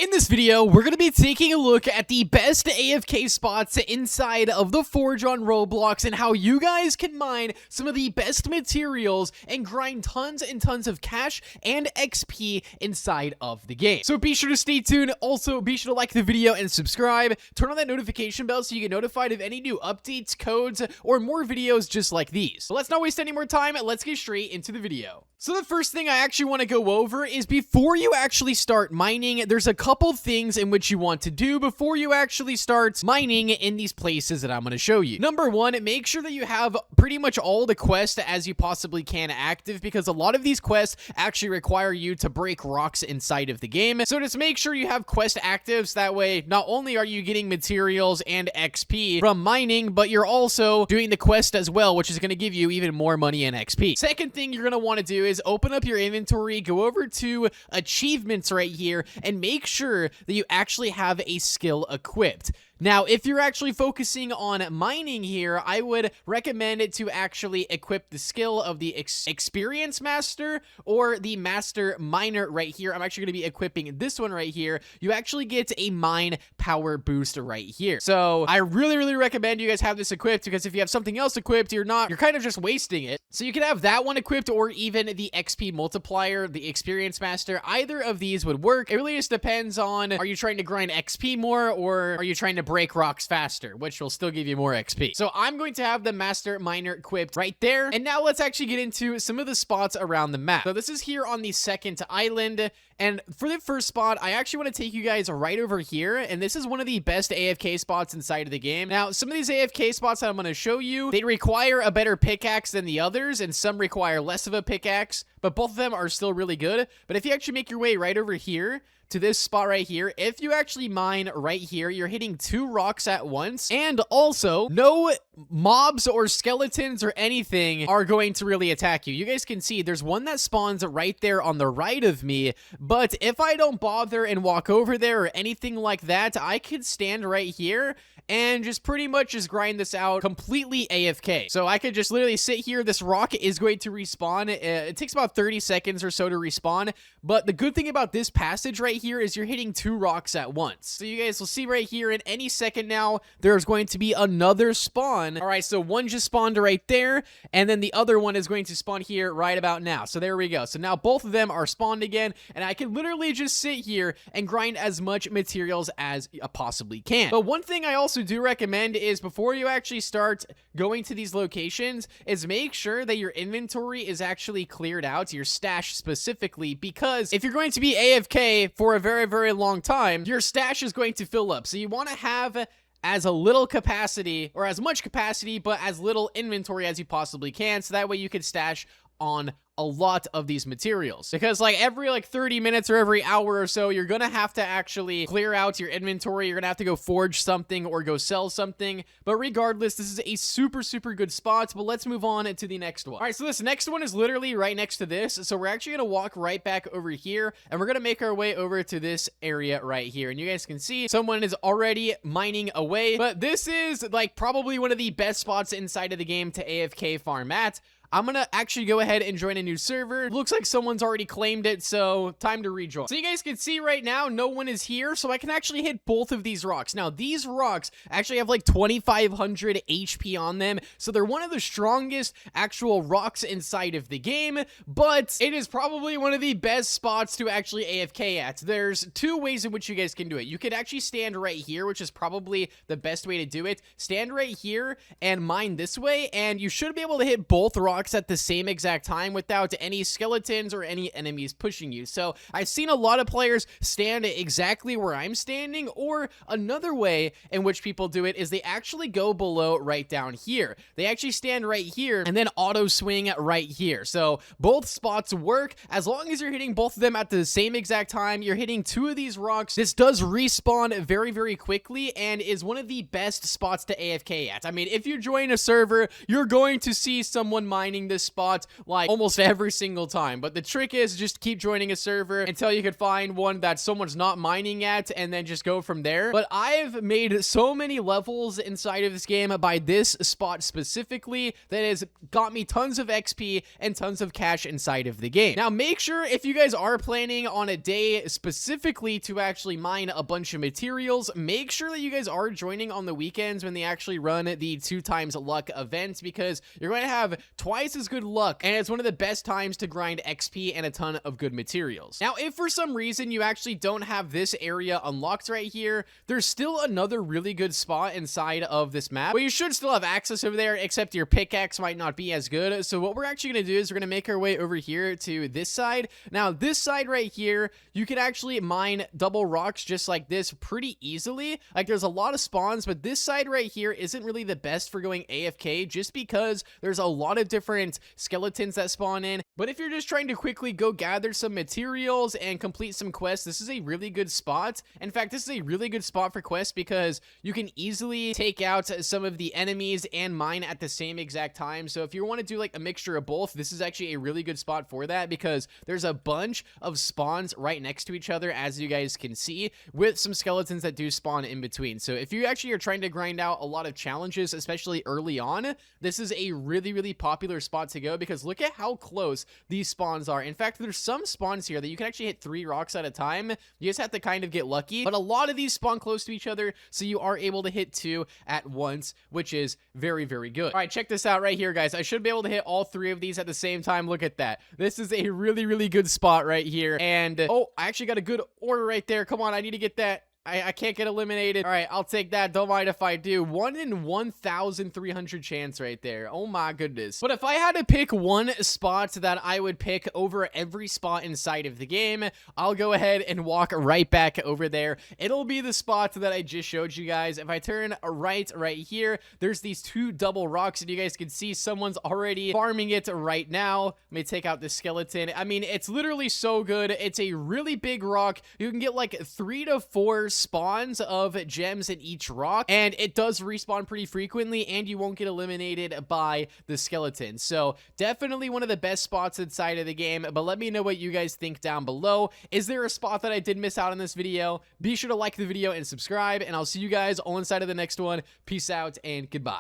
In this video, we're going to be taking a look at the best AFK spots inside of the Forge on Roblox and how you guys can mine some of the best materials and grind tons and tons of cash and XP inside of the game. So be sure to stay tuned. Also, be sure to like the video and subscribe. Turn on that notification bell so you get notified of any new updates, codes, or more videos just like these. So let's not waste any more time. Let's get straight into the video. So the first thing I actually want to go over is before you actually start mining, there's a couple things in which you want to do before you actually start mining in these places that I'm going to show you. Number one, make sure that you have pretty much all the quests as you possibly can active, because a lot of these quests actually require you to break rocks inside of the game. So just make sure you have quest actives. That way, not only are you getting materials and XP from mining, but you're also doing the quest as well, which is going to give you even more money and XP. Second thing you're going to want to do is open up your inventory, go over to achievements right here, and make sure that you actually have a skill equipped. Now, if you're actually focusing on mining here, I would recommend it to actually equip the skill of the Experience Master or the Master Miner right here. I'm actually going to be equipping this one right here. You actually get a mine power boost right here. So I really recommend you guys have this equipped, because if you have something else equipped, you're kind of just wasting it. So you can have that one equipped, or even the XP multiplier, the Experience Master. Either of these would work. It really just depends on, are you trying to grind XP more, or are you trying to break rocks faster, which will still give you more XP. So I'm going to have the Master Miner equipped right there. And now let's actually get into some of the spots around the map. So this is here on the second island. And for the first spot, I actually want to take you guys right over here. And this is one of the best AFK spots inside of the game. Now, some of these AFK spots that I'm going to show you, they require a better pickaxe than the others, and some require less of a pickaxe, but both of them are still really good. But if you actually make your way right over here to this spot right here, if you actually mine right here, you're hitting 2 rocks at once, and also no mobs or skeletons or anything are going to really attack you. You guys can see there's one that spawns right there on the right of me, but if I don't bother and walk over there or anything like that, I could stand right here and just pretty much just grind this out completely AFK. So I could just literally sit here. This rock is going to respawn. It takes about 30 seconds or so to respawn, but the good thing about this passage right here is you're hitting 2 rocks at once. So you guys will see right here in any second now, there's going to be another spawn. All right, so one just spawned right there, and then the other one is going to spawn here right about now. So there we go. So now both of them are spawned again, and I can literally just sit here and grind as much materials as I possibly can. But one thing I also do recommend is before you actually start going to these locations is make sure that your inventory is actually cleared out, your stash specifically, because if you're going to be AFK for a very long time, your stash is going to fill up. So you want to have as a little capacity, or as much capacity, but as little inventory as you possibly can, so that way you can stash on a lot of these materials. Because every 30 minutes or every hour or so, you're gonna have to actually clear out your inventory. You're gonna have to go forge something or go sell something. But regardless, this is a super good spot. But let's move on to the next one. All right, so this next one is literally right next to this. So we're actually gonna walk right back over here, and we're gonna make our way over to this area right here. And you guys can see someone is already mining away. But this is probably one of the best spots inside of the game to AFK farm at. I'm gonna actually go ahead and join a new server. Looks like someone's already claimed it, so time to rejoin. So you guys can see right now, no one is here, so I can actually hit both of these rocks. Now, these rocks actually have 2,500 HP on them, so they're one of the strongest actual rocks inside of the game, but it is probably one of the best spots to actually AFK at. There's 2 ways in which you guys can do it. You could actually stand right here, which is probably the best way to do it. Stand right here and mine this way, and you should be able to hit both rocks at the same exact time without any skeletons or any enemies pushing you. So I've seen a lot of players stand exactly where I'm standing, or another way in which people do it is they actually go below right down here. They actually stand right here and then auto swing right here. So both spots work as long as you're hitting both of them at the same exact time. You're hitting 2 of these rocks. This does respawn very quickly and is one of the best spots to AFK at. I mean, if you join a server, you're going to see someone mine mining this spot like almost every single time. But the trick is just keep joining a server until you could find one that someone's not mining at, and then just go from there. But I've made so many levels inside of this game by this spot specifically that has got me tons of XP and tons of cash inside of the game. Now, make sure if you guys are planning on a day specifically to actually mine a bunch of materials, make sure that you guys are joining on the weekends when they actually run the 2x luck event, because you're going to have twice as good luck, and it's one of the best times to grind XP and a ton of good materials. Now, if for some reason you actually don't have this area unlocked right here, there's still another really good spot inside of this map. Well, you should still have access over there, except your pickaxe might not be as good. So what we're actually going to do is we're going to make our way over here to this side. Now, this side right here, you can actually mine double rocks just like this pretty easily. Like, there's a lot of spawns, but this side right here isn't really the best for going AFK just because there's a lot of different skeletons that spawn in. But if you're just trying to quickly go gather some materials and complete some quests, this is a really good spot. In fact, this is a really good spot for quests because you can easily take out some of the enemies and mine at the same exact time. So if you want to do like a mixture of both, this is actually a really good spot for that, because there's a bunch of spawns right next to each other, as you guys can see, with some skeletons that do spawn in between. So if you actually are trying to grind out a lot of challenges, especially early on, this is a really popular spot to go, because look at how close these spawns are. In fact, there's some spawns here that you can actually hit 3 rocks at a time. You just have to kind of get lucky, but a lot of these spawn close to each other, so you are able to hit 2 at once, which is very good. All right, check this out right here, guys. I should be able to hit all 3 of these at the same time. Look at that. This is a really good spot right here. And oh, I actually got a good order right there. Come on, I need to get that. I can't get eliminated. All right, I'll take that. Don't mind if I do. 1 in 1,300 chance right there. Oh my goodness. But if I had to pick one spot that I would pick over every spot inside of the game, I'll go ahead and walk right back over there. It'll be the spot that I just showed you guys. If I turn right here, there's these 2 double rocks, and you guys can see someone's already farming it right now. Let me take out the skeleton. I mean, it's literally so good. It's a really big rock. You can get like 3 to 4 spawns of gems in each rock, and it does respawn pretty frequently, and you won't get eliminated by the skeleton. So definitely one of the best spots inside of the game. But let me know what you guys think down below. Is there a spot that I did miss out in this video? Be sure to like the video and subscribe, and I'll see you guys all inside of the next one. Peace out and goodbye.